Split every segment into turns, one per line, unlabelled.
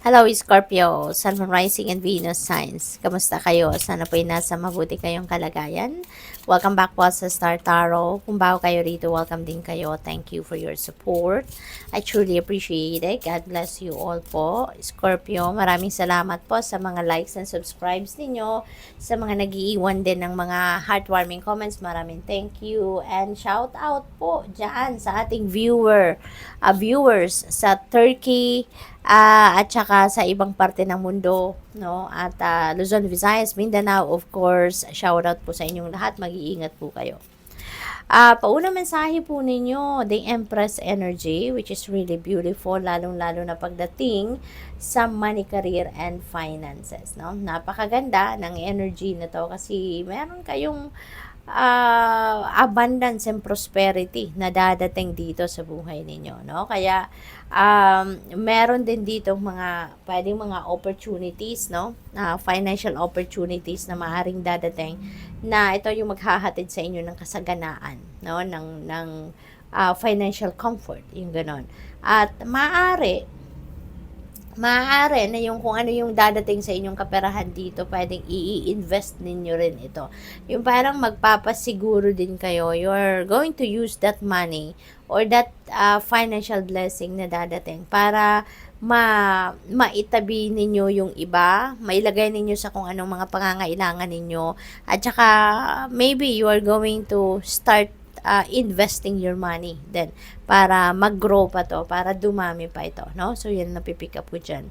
Hello, Scorpio, Sun, Moon, Rising, and Venus signs. Kamusta kayo? Sana po'y nasa mabuti kayong kalagayan. Welcome back po sa Star Tarot. Kung bago kayo rito, welcome din kayo. Thank you for your support. I truly appreciate it. God bless you all po. Scorpio, maraming salamat po sa mga likes and subscribes ninyo. Sa mga nag-iiwan din ng mga heartwarming comments, maraming thank you. And shout out po dyan sa ating viewers sa Turkey, at saka sa ibang parte ng mundo, no? At Luzon, Visayas, Mindanao, of course, shout out po sa inyong lahat. Mag-iingat po kayo. Paunang mensahe po ninyo, the Empress energy, which is really beautiful, lalong-lalo na pagdating sa money, career, and finances, no? Napakaganda ng energy na to kasi meron kayong abundance and prosperity na dadating dito sa buhay ninyo, no? Kaya meron din dito pwedeng mga opportunities, no? Financial opportunities na maaring dadating na ito yung maghahatid sa inyo ng kasaganaan, no? Ng financial comfort, yung ganon. At maaari na yung kung ano yung dadating sa inyong kaperahan dito, pwedeng i-invest ninyo rin ito. Yung parang magpapasiguro din kayo, you're going to use that money or that financial blessing na dadating para maitabi ninyo yung iba, mailagay ninyo sa kung anong mga pangangailangan ninyo, at saka maybe you are going to start investing your money then para mag-grow pa to, para dumami pa ito, no? So, yan napipick up ko dyan.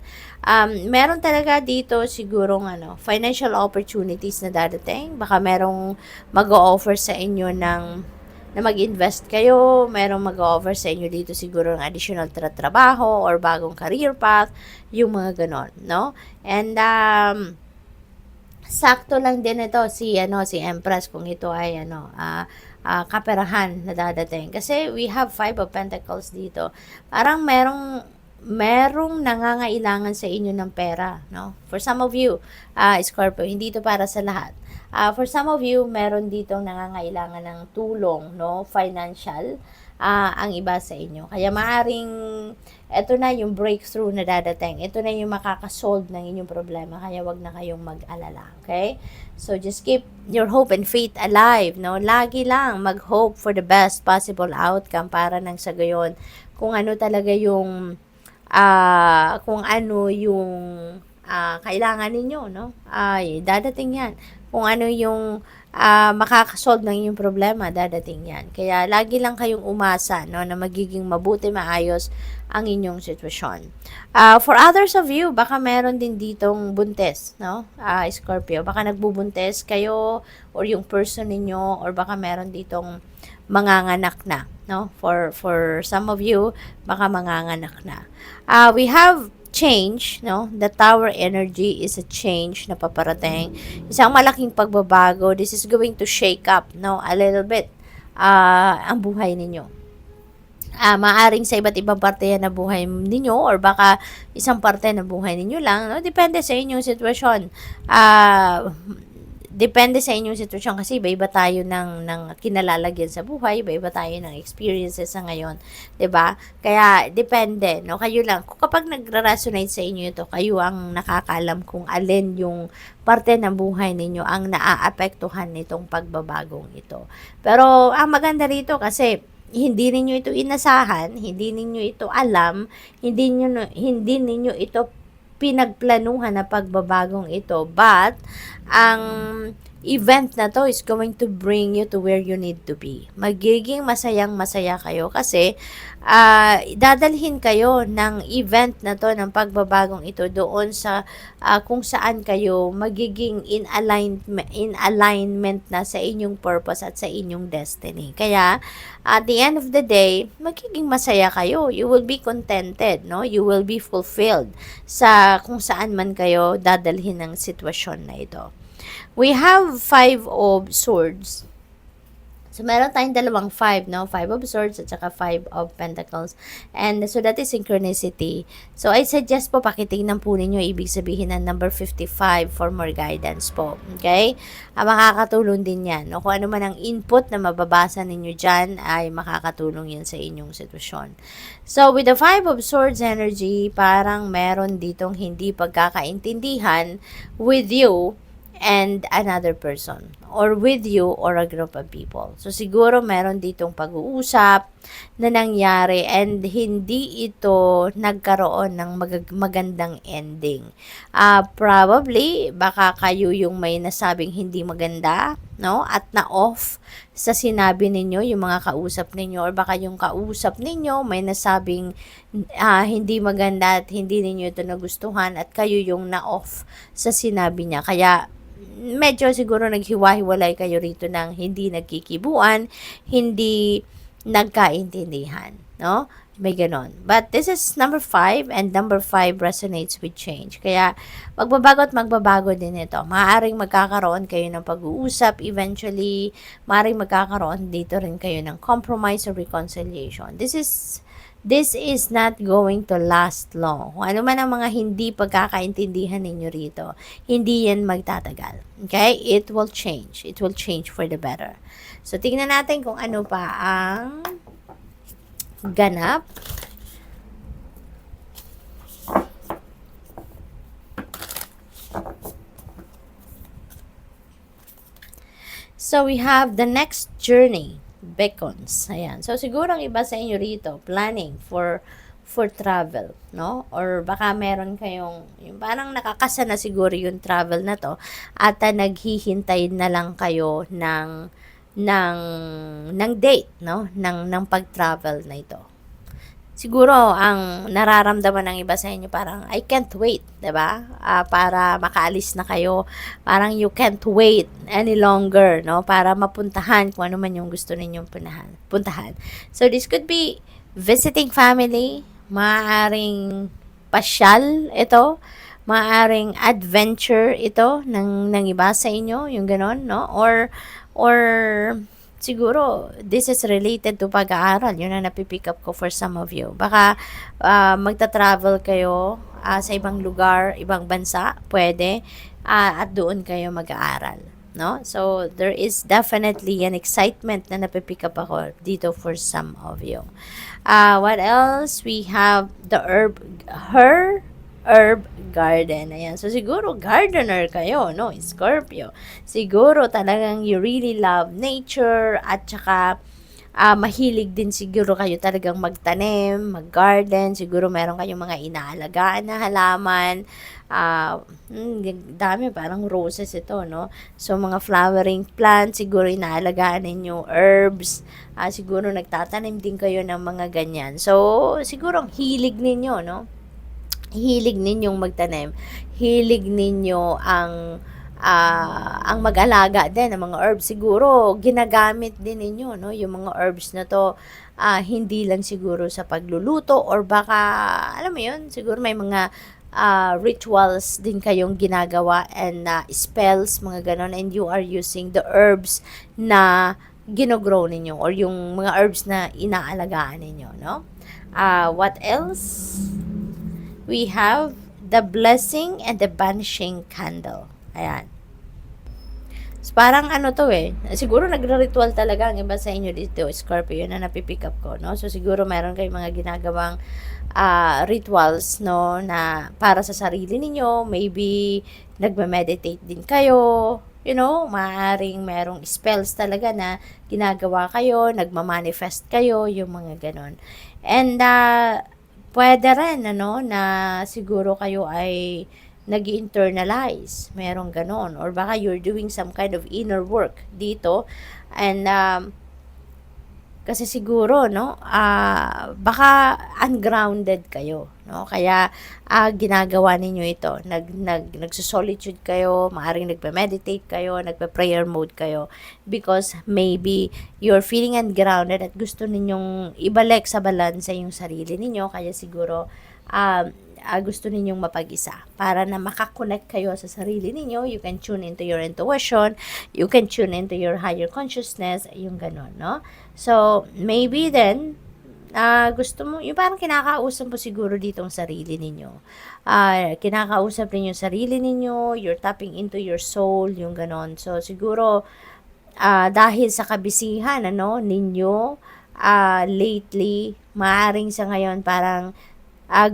Meron talaga dito sigurong financial opportunities na dadating. Baka merong mag-o-offer sa inyo na mag-invest kayo, merong mag-o-offer sa inyo dito siguro ng additional trabaho or bagong career path, yung mga ganon, no? And, sakto lang din ito si Empress kung ito ay kaperahan na dadating. Kasi we have 5 of Pentacles dito. Parang merong nangangailangan sa inyo ng pera, no? For some of you, Scorpio, hindi ito para sa lahat. For some of you, meron ditong nangangailangan ng tulong, no? Financial, ang iba sa inyo. Kaya maaring ito na yung breakthrough na dadating. Ito na yung makakasolve ng inyong problema. Kaya wag na kayong mag-alala. Okay? So, just keep your hope and faith alive. No? Lagi lang mag-hope for the best possible outcome para nang sa gayon kung ano talaga yung kailangan ninyo, no? Ay, dadating yan. Kung ano yung makakasolve ng inyong problema, dadating yan. Kaya lagi lang kayong umasa, no, na magiging mabuti, maayos ang inyong sitwasyon. For others of you, baka meron din ditong buntes, no? Scorpio, baka nagbubuntes kayo or yung person ninyo, or baka meron ditong manganganak na, no? For some of you, baka manganganak na. We have change, no? The Tower energy is a change na paparating. Isang malaking pagbabago. This is going to shake up, no? A little bit ang buhay ninyo. Maaring sa iba't ibang parte yan na buhay ninyo, or baka isang parte na buhay ninyo lang, no? Depende sa inyong sitwasyon. Depende sa inyong sitwasyon kasi iba-iba tayo ng kinalalagyan sa buhay, iba-iba tayo ng experiences sa ngayon, 'di ba? Kaya depende, no? Kayo lang, kapag nagra-resonate sa inyo ito, kayo ang nakakaalam kung alin yung parte ng buhay ninyo ang naaapektuhan nitong pagbabagong ito. Pero ang maganda rito kasi hindi ninyo ito inasahan, hindi ninyo ito alam, hindi ninyo ito pinagplanuhan na pagbabagong ito, but ang event na to is going to bring you to where you need to be. Magiging masayang-masaya kayo kasi dadalhin kayo ng event na to, ng pagbabagong ito, doon sa kung saan kayo magiging in alignment na sa inyong purpose at sa inyong destiny. Kaya at the end of the day, magiging masaya kayo. You will be contented, no? You will be fulfilled sa kung saan man kayo dadalhin ng sitwasyon na ito. We have 5 of Swords So, meron tayong dalawang 5, no? 5 of Swords at saka 5 of Pentacles. And so, that is synchronicity. So, I suggest po, pakitingnan po ninyo, ibig sabihin ng number 55 for more guidance po. Okay? Makakatulong din yan. No? Kung ano man ang input na mababasa ninyo dyan, ay makakatulong yan sa inyong sitwasyon. So, with the 5 of Swords energy, parang meron ditong hindi pagkakaintindihan with you and another person, or with you or a group of people. So, siguro meron ditong pag-uusap na nangyari and hindi ito nagkaroon ng magandang ending. Probably, baka kayo yung may nasabing hindi maganda, no? At na-off sa sinabi ninyo, yung mga kausap ninyo, or baka yung kausap ninyo may nasabing hindi maganda at hindi ninyo ito nagustuhan at kayo yung na-off sa sinabi niya. Kaya, medyo siguro naghiwa-hiwalay kayo rito ng hindi nagkikibuan, hindi nagkaintindihan, no? May ganon. But this is number 5 and number 5 resonates with change. Kaya magbabago at magbabago din ito. Maaaring magkakaroon kayo ng pag-uusap eventually, maaaring magkakaroon dito rin kayo ng compromise or reconciliation. This is not going to last long. Kung ano man ang mga hindi pagkakaintindihan ninyo rito, hindi yan magtatagal. Okay? It will change. It will change for the better. So, tingnan natin kung ano pa ang ganap. So, we have the next journey. Beacons. Ayan. So, siguro ang iba sa inyo rito, planning for travel, no? Or baka meron kayong, yung parang nakakasana siguro yung travel na to, at naghihintay na lang kayo ng date, no? Ng pag-travel na ito. Siguro, ang nararamdaman ng iba sa inyo, parang, I can't wait, diba? Para makaalis na kayo. Parang you can't wait any longer, no? Para mapuntahan kung ano man yung gusto ninyong puntahan. So, this could be visiting family, maaaring pasyal ito, maaaring adventure ito ng iba sa inyo, yung ganon, no? Or siguro, this is related to pag-aaral. Yun ang napipick up ko for some of you. Baka magta-travel kayo sa ibang lugar, ibang bansa, pwede, at doon kayo mag-aaral. No? So, there is definitely an excitement na napipick up ako dito for some of you. What else? We have the herb garden. Ayan. So, siguro, gardener kayo, no? Scorpio. Siguro, talagang you really love nature at saka mahilig din siguro kayo talagang magtanim, mag-garden. Siguro, meron kayong mga inaalagaan na halaman. Dami, parang roses ito, no? So, mga flowering plants, siguro inaalagaan ninyo, herbs. Siguro, nagtatanim din kayo ng mga ganyan. So, siguro, ang hilig ninyo, no? Hilig ninyong magtanim, hilig ninyo ang mag-alaga din ng mga herbs. Siguro ginagamit din ninyo, no, yung mga herbs na to, hindi lang siguro sa pagluluto, or baka alam mo yun, siguro may mga rituals din kayong ginagawa and spells, mga ganon, and you are using the herbs na ginogrow ninyo, or yung mga herbs na inaalagaan ninyo, no? What else? We have the blessing and the banishing candle. Ayan. So, parang ano to siguro nagre-ritual talaga ang iba sa inyo dito, Scorpio, na napipick up ko, no? So, siguro meron kayong mga ginagawang rituals, no, na para sa sarili ninyo. Maybe, nagme-meditate din kayo. You know, maaaring merong spells talaga na ginagawa kayo, nagmamanifest kayo, yung mga ganon. And, pwede rin, ano, na siguro kayo ay nag-internalize. Merong ganon. Or baka you're doing some kind of inner work dito. And, kasi siguro, no, baka ungrounded kayo, no? Kaya, ginagawa ninyo ito. Nagsusolitude kayo, maaring nagpe-meditate kayo, nagpe-prayer mode kayo. Because maybe you're feeling ungrounded at gusto ninyong ibalik sa balansa yung sarili ninyo. Kaya siguro, gusto ninyong mapag-isa para na makakonect kayo sa sarili ninyo. You can tune into your intuition, you can tune into your higher consciousness, yung ganun, no? So, maybe then, gusto mo, yung parang kinakausap mo siguro dito ang sarili ninyo. Kinakausap ninyo yung sarili ninyo, you're tapping into your soul, yung ganon. So, siguro, dahil sa kabisihan, ninyo, lately, maaring sa ngayon, parang,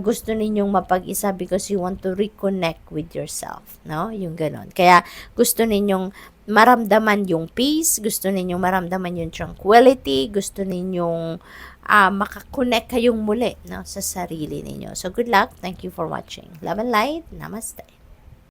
gusto ninyong mapag-isa because you want to reconnect with yourself, no? Yung ganon. Kaya, gusto ninyong maramdaman yung peace, gusto ninyong maramdaman yung tranquility, gusto ninyong makakonect kayong muli, no, sa sarili ninyo. So, good luck. Thank you for watching. Love and light. Namaste.